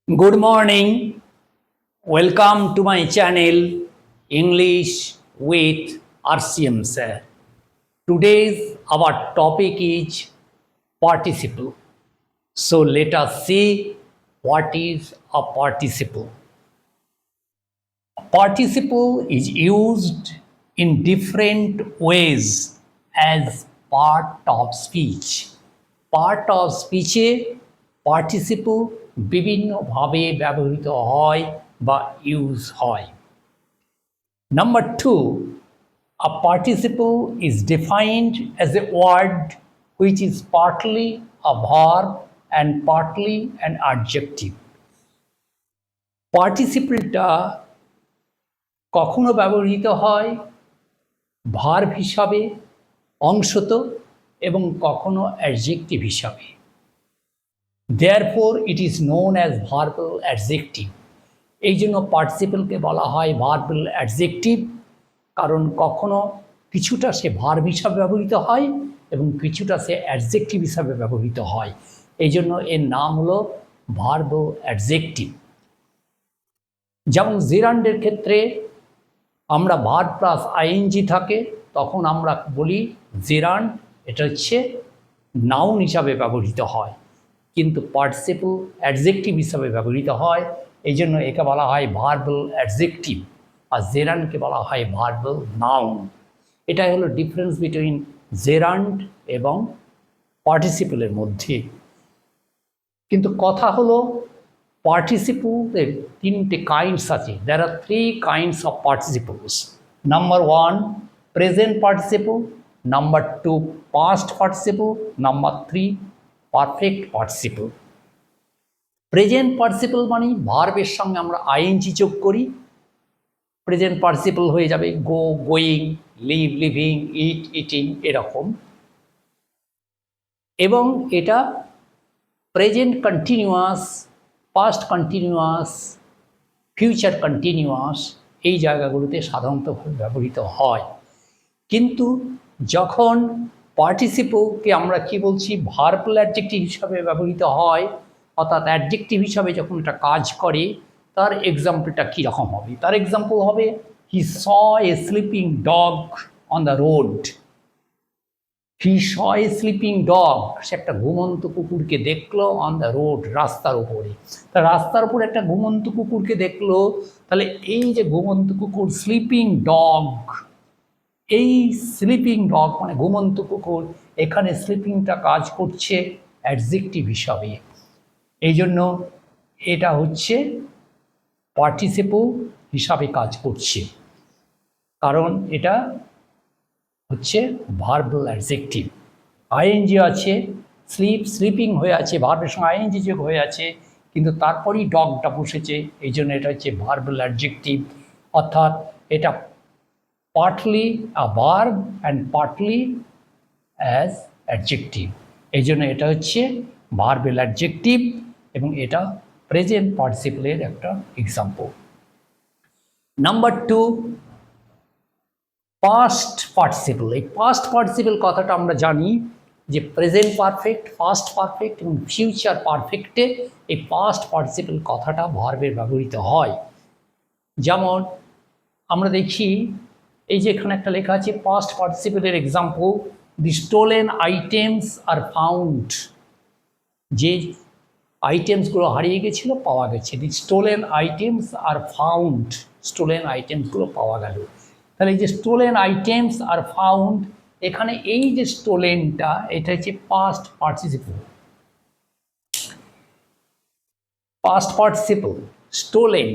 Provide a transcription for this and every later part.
Good morning. Welcome to my channel English with RCM sir. Today's our topic is participle. So let us see what is a participle. A participle is used in different ways as part of speech. Part of স্পিচে participle বিভিন্নভাবে ব্যবহৃত হয় বা use হয়। Number 2, a participle is defined as a word which is partly a verb and partly an adjective. পার্টিসিপলটা কখনো ব্যবহৃত হয় verb হিসাবে অংশত এবং কখনো অ্যাডজেক্টিভ হিসাবে। Therefore it is known as verbal adjective. এই জন্য পার্টিসিপলকে বলা হয় ভার্বাল অ্যাডজেক্টিভ, কারণ কখনো কিছুটা সে ভার্ব হিসাবে ব্যবহৃত হয় এবং কিছুটা সে অ্যাডজেক্টিভ হিসাবে ব্যবহৃত হয়। এই জন্য এর নাম হলো ভার্বাল অ্যাডজেক্টিভ। যেমন জেরান্ডের ক্ষেত্রে আমরা ভার্ব প্লাস আইএনজি থাকে, তখন আমরা বলি জেরান্ড, এটা হচ্ছে নাউন হিসাবে ব্যবহৃত হয়, কিন্তু পার্টিসিপল অ্যাডজেক্টিভ হিসাবে ব্যবহৃত হয়। এই জন্য একে বলা হয় ভার্বাল অ্যাডজেক্টিভ, আর জেরান্ডকে বলা হয় ভার্বাল নাউন। এটাই হলো ডিফারেন্স বিটুইন জেরান্ড এবং পার্টিসিপলের মধ্যে। কিন্তু কথা হলো পার্টিসিপলের তিনটে কাইন্ডস আছে। দেয়ার আর 3 kinds of participles. Number 1 present participle, number 2 past participle, number 3 perfect participle. Present participle মানে ভার্বের সঙ্গে আমরা আইএনজি যোগ করি, প্রেজেন্ট পার্টিসিপল হয়ে যাবে গো, গোয়িং, লিভ, লিভিং, ইট, ইটিং এরকম। এবং এটা present continuous, past continuous, future continuous এই জায়গাগুলোতে সাধারণতভাবে ব্যবহৃত হয়। কিন্তু যখন পার্টিসিপলকে আমরা কি বলছি ভার্বাল অ্যাডজেক্টিভ হিসাবে ব্যবহৃত হয়, অর্থাৎ অ্যাডজেক্টিভ হিসাবে যখন এটা কাজ করে, তার এক্সাম্পলটা কীরকম হবে? তার এক্সাম্পল হবে he saw a sleeping dog on the road. He saw a sleeping dog, সে একটা ঘুমন্ত কুকুরকে দেখলো অন দ্য রোড, রাস্তার উপরে। তা রাস্তার উপরে একটা ঘুমন্ত কুকুরকে দেখলো, তাহলে এই যে ঘুমন্ত কুকুর স্লিপিং ডগ, এই স্লিপিং ডগ মানে ঘুমন্ত কুকুর, এখানে স্লিপিংটা কাজ করছে অ্যাডজেক্টিভ হিসাবে। এই জন্য এটা হচ্ছে পার্টিসিপল হিসাবে কাজ করছে, কারণ এটা হচ্ছে ভার্বাল অ্যাডজেক্টিভ। আইএনজি আছে, স্লিপিং হয়ে আছে, ভার্বের সঙ্গে আইএনজি যোগ হয়ে আছে, কিন্তু তারপরেই ডগটা বসেছে, এই জন্য এটা হচ্ছে ভার্বাল অ্যাডজেক্টিভ। অর্থাৎ এটা partly a verb and partly as adjective। এই জন্য এটা হচ্ছে ভার্বাল অ্যাডজেক্টিভ এবং এটা প্রেজেন্ট পার্টিসিপলের একটা এক্সাম্পল। Number 2 past participle. এই পাস্ট পার্টিসিপল কথাটা আমরা জানি যে প্রেজেন্ট পারফেক্ট, পাস্ট পারফেক্ট এবং ফিউচার পারফেক্টে এই পাস্ট পার্টিসিপল কথাটা ভার্বের ব্যবহৃত হয়। যেমন আমরা দেখি এই যে এখানে একটা লেখা আছে পাস্ট পার্টিসিপলের example, the stolen items are found. যে আইটেমসগুলো হারিয়ে গেছিল পাওয়া গেছে, the stolen items are found, stolen আইটেমসগুলো পাওয়া গেল। তাহলে এই যে স্টোলেন আইটেমস আর ফাউন্ড, এখানে এই যে স্টোলেনটা এটা হচ্ছে past participle. Past participle stolen,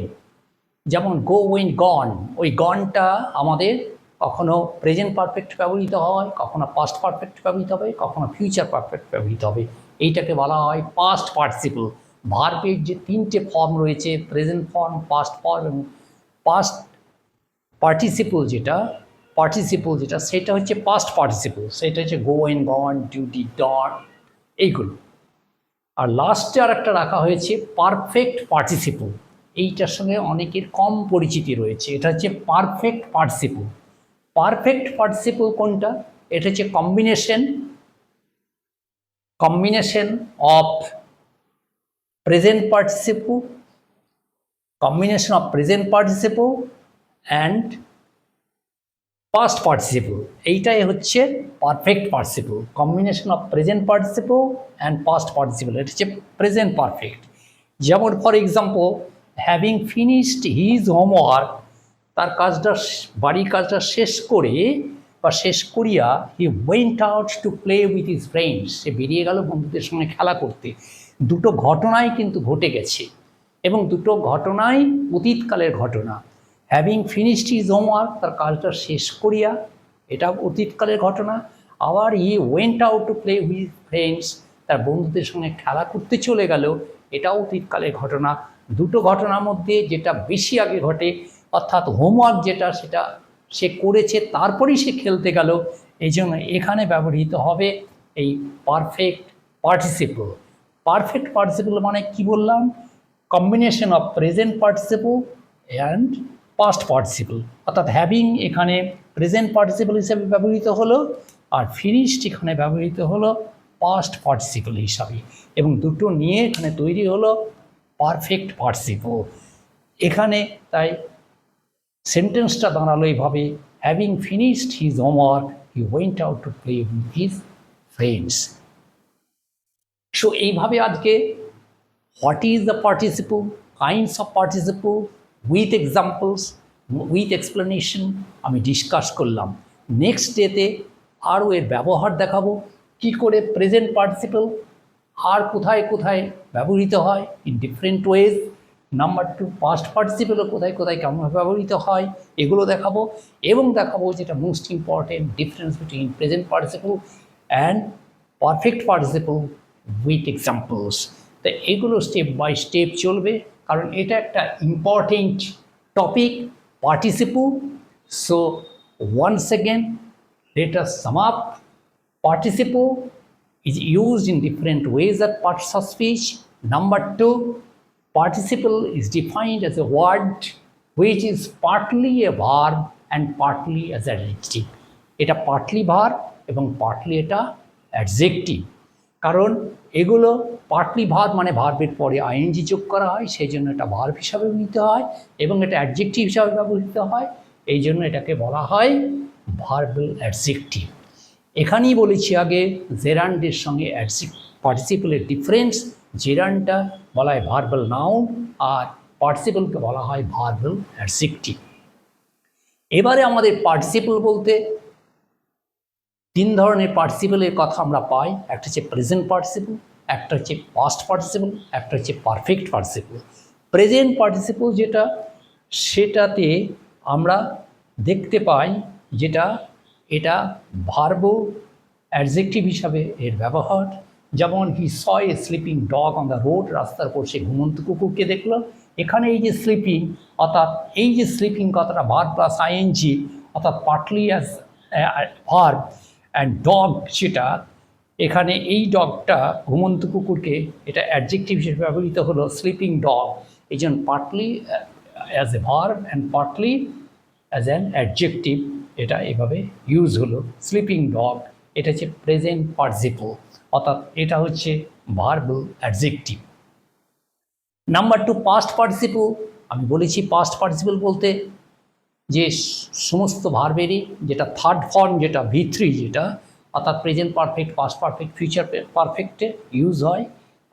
যেমন গো, ওয়েন, গন, ওই গনটা আমাদের কখনো প্রেজেন্ট পারফেক্ট ব্যবহৃত হয়, কখনো পাস্ট পারফেক্ট ব্যবহৃত হবে, কখনো ফিউচার পারফেক্ট ব্যবহৃত হবে। এইটাকে বলা হয় পাস্ট পার্টিসিপল। ভার্বের যে 3টে ফর্ম রয়েছে, প্রেজেন্ট ফর্ম, পাস্ট ফর্ম এবং পাস্ট পার্টিসিপল যেটা সেটা হচ্ছে পাস্ট পার্টিসিপল, সেটা হচ্ছে গো, ওয়েন, গন, ডিউটি, ডট এইগুলো। আর লাস্টে আর একটা রাখা হয়েছে পারফেক্ট পার্টিসিপল। এইটার সঙ্গে অনেকের কম পরিচিতি রয়েছে, এটা হচ্ছে পারফেক্ট পার্টিসিপল। পারফেক্ট পার্টিসিপল কোনটা? এটা হচ্ছে combination of present participle combination of present participle and past participle, এইটাই হচ্ছে perfect participle. Combination of present participle and past participle, এটা হচ্ছে প্রেজেন্ট পারফেক্ট। যেমন for example, having finished his homework, তার কাজটা বাড়ির কাজটা শেষ করে বা শেষ করিয়া he went out to play with his friends, সে বেরিয়ে গেল বন্ধুদের সঙ্গে খেলা করতে। দুটো ঘটনাই কিন্তু ঘটে গেছে এবং দুটো ঘটনাই অতীতকালের ঘটনা। হ্যাভিং ফিনিশড হিজ হোমওয়ার্ক, তার কাজটা শেষ করিয়া, এটা অতীতকালের ঘটনা। আবার হি went out to play with friends, তার বন্ধুদের সঙ্গে খেলা করতে চলে গেল, এটাও অতীতকালের ঘটনা। দুটো ঘটনার মধ্যে যেটা বেশি আগে ঘটে, অর্থাৎ হোমওয়ার্ক যেটা, সেটা সে করেছে তারপরেই সে খেলতে গেল, এই জন্য এখানে ব্যবহৃত হবে এই পারফেক্ট পার্টিসিপল। পারফেক্ট পার্টিসিপল মানে কি বললাম? Combination of present participle and past participle, অর্থাৎ হ্যাভিং এখানে প্রেজেন্ট পার্টিসিপল হিসাবে ব্যবহৃত হলো, আর ফিনিশড এখানে ব্যবহৃত হলো পাস্ট পার্টিসিপল হিসাবে, এবং দুটো নিয়ে এখানে তৈরি হলো পারফেক্ট পার্টিসিপল। এখানে তাই সেন্টেন্সটা দাঁড়ালো এইভাবে, having finished his homework he went out to play with his friends. So এইভাবে আজকে what is the participle, kinds of participle with examples, with explanation আমি ডিসকাস করলাম। নেক্সট ডেতে আরও এর ব্যবহার দেখাবো, কি করে প্রেজেন্ট পার্টিসিপল আর কোথায় কোথায় ব্যবহৃত হয় in different ways. Number 2, past পার্টিসিপলও কোথায় কোথায় কেমনভাবে ব্যবহৃত হয় এগুলো দেখাবো, এবং দেখাবো যেটা most important difference between present participle and perfect participle with examples. তো এগুলো স্টেপ বাই স্টেপ চলবে, কারণ এটা একটা important topic, participle. So once again let us sum up. Participle is used in different ways at parts of speech. Number 2, participle is defined as a word which is partly a verb and partly as an adjective. এটা partly verb এবং partly এটা adjective, কারণ এগুলো partly verb মানে ভার্বের পরে ING যোগ করা হয়, সেই জন্য এটা ভার্ব হিসাবে ব্যবহৃত হয়, এবং এটা অ্যাডজেক্টিভ হিসাবে ব্যবহৃত হয়, এই জন্য এটাকে বলা হয় ভার্বাল অ্যাডজেক্টিভ। এখানেই বলেছি আগে জেরান্ডের সঙ্গে পার্টিসিপলের ডিফারেন্স। জেরান্ডটা বলা হয় ভার্বাল নাউন আর পার্টিসিপলকে বলা হয় ভার্বাল অ্যাডজেক্টিভ। এবারে আমাদের পার্টিসিপল বলতে 3 ধরনের পার্টিসিপলের কথা আমরা পাই, একটা হচ্ছে প্রেজেন্ট পার্টিসিপল, একটা হচ্ছে পাস্ট পার্টিসিপল, একটা হচ্ছে পারফেক্ট পার্টিসিপল। প্রেজেন্ট পার্টিসিপল যেটা, সেটাতে আমরা দেখতে পাই যেটা এটা ভার্ব অ্যাডজেক্টিভ হিসাবে এর ব্যবহার। যেমন he saw a sleeping dog on the road, রাস্তার উপর সে ঘুমন্ত কুকুরকে দেখলো। এখানে এই যে স্লিপিং, অর্থাৎ এই যে স্লিপিং কথাটা ভার্ব প্লাস আইএনজি, অর্থাৎ partly as verb and dog, সেটা এখানে এই ডগটা ঘুমন্ত কুকুরকে, এটা অ্যাডজেক্টিভ হিসেবে ব্যবহৃত হলো স্লিপিং ডগ, এই জন্য partly as a verb and partly as an adjective, এটা এভাবে ইউজ হলো। স্লিপিং ডগ এটা হচ্ছে প্রেজেন্ট পার্টিসিপল, অর্থাৎ এটা হচ্ছে verbal adjective. Number 2, past participle. আমি বলেছি পাস্ট পার্টিসিপল বলতে যে সমস্ত ভার্বেরই যেটা থার্ড ফর্ম, যেটা V3, যেটা অর্থাৎ present perfect, past perfect, future পারফেক্টে ইউজ হয়।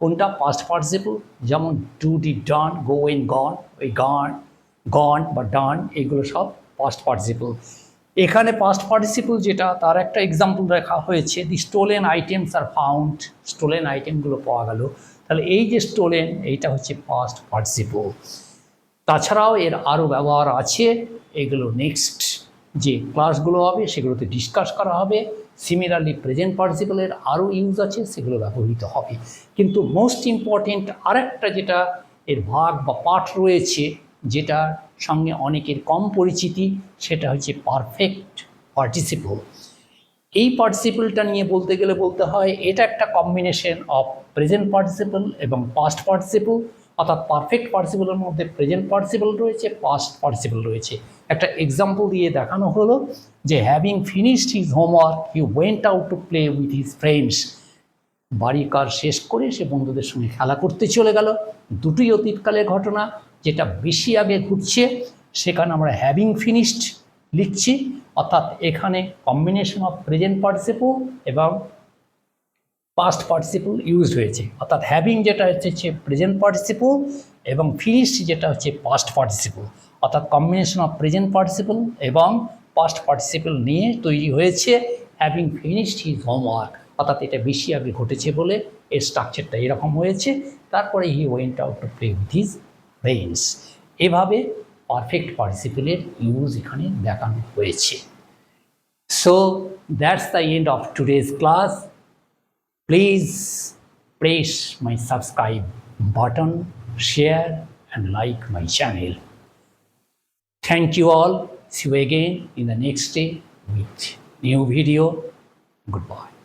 কোনটা? Past participle. যেমন do, did, done, go, and, gone, ওই গান, গন বা ডান, এগুলো সব পাস্ট পার্টিসিপল। এখানে পাস্ট পার্টিসিপল যেটা, তার একটা এক্সাম্পল রাখা হয়েছে, the stolen items are found, stolen আইটেমগুলো পাওয়া গেল। তাহলে এই যে স্টোলেন, এইটা হচ্ছে পাস্ট পার্টিসিপল। তাছাড়াও এর আরও ব্যবহার আছে, এগুলো নেক্সট যে ক্লাসগুলো হবে সেগুলোতে ডিসকাস করা হবে। সিমিলারলি প্রেজেন্ট পার্টিসিপলের আরও ইউজ আছে, সেগুলো ব্যবহৃত হবে। কিন্তু মোস্ট ইম্পর্টেন্ট আরেকটা যেটা এর ভাগ বা পাঠ রয়েছে, যেটার সঙ্গে অনেকের কম পরিচিতি, সেটা হচ্ছে পারফেক্ট পার্টিসিপল। এই পার্টিসিপলটা নিয়ে বলতে গেলে বলতে হয় এটা একটা কম্বিনেশন অফ প্রেজেন্ট পার্টিসিপল এবং পাস্ট পার্টিসিপল, অর্থাৎ পারফেক্ট পার্টিসিপলের মধ্যে প্রেজেন্ট পার্টিসিপল রয়েছে, পাস্ট পার্টিসিপল রয়েছে। একটা এক্সাম্পল দিয়ে দেখানো হলো যে having finished his homework he went out to play with his friends, বাড়ির কাজ শেষ করে সে বন্ধুদের সঙ্গে খেলা করতে চলে গেল। দুটোই অতীতকালের ঘটনা, যেটা বেশি আগে ঘটছে সেখানে আমরা হ্যাভিং ফিনিশড লিখছি, অর্থাৎ এখানে কম্বিনেশন অফ প্রেজেন্ট পার্টিসিপল এবং পাস্ট পার্টিসিপল ইউজড হয়েছে, অর্থাৎ হ্যাভিং যেটা হচ্ছে প্রেজেন্ট পার্টিসিপল এবং ফিনিশড যেটা হচ্ছে পাস্ট পার্টিসিপল, অর্থাৎ কম্বিনেশন অফ প্রেজেন্ট পার্টিসিপল এবং পাস্ট পার্টিসিপল নিয়ে তৈরি হয়েছে হ্যাভিং ফিনিশড হিজ হোমওয়ার্ক, অর্থাৎ এটা বেশি আগে ঘটেছে বলে এর স্ট্রাকচারটা এরকম হয়েছে। তারপরে হি went out to play with his friends. এভাবে পারফেক্ট পার্টিসিপেলের ইউজ এখানে দেখানো হয়েছে। So that's the end of today's class. Please press my subscribe button, share and like my channel. Thank you all. See you again in the next day with new video. Goodbye.